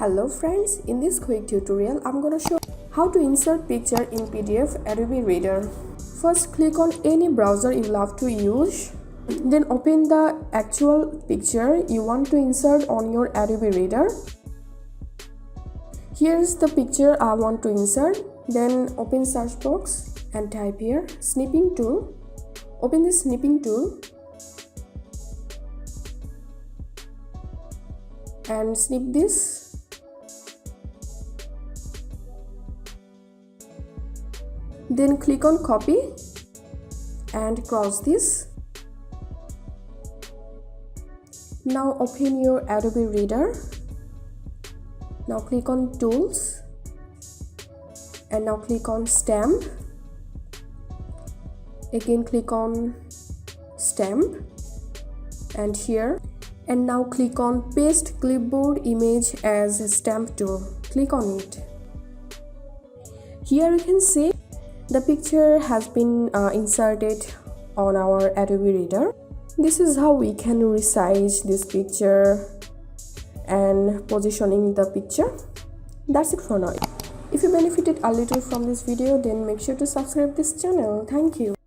Hello friends, in this quick tutorial I'm gonna show how to insert picture in PDF Adobe Reader. First click on any browser you love to use, then open the actual picture you want to insert on your Adobe Reader. Here's the picture I want to insert. Then open search box and type here snipping tool. Open the snipping tool and snip this. Then click on copy and cross this. Now open your Adobe Reader. Now click on tools and now click on stamp. Again click on stamp and here, and now click on paste clipboard image as a stamp tool. Click on it. Here you can see the picture has been inserted on our Adobe Reader. This is how we can resize this picture and positioning the picture. That's it for now. If you benefited a little from this video, then make sure to subscribe this channel. Thank you.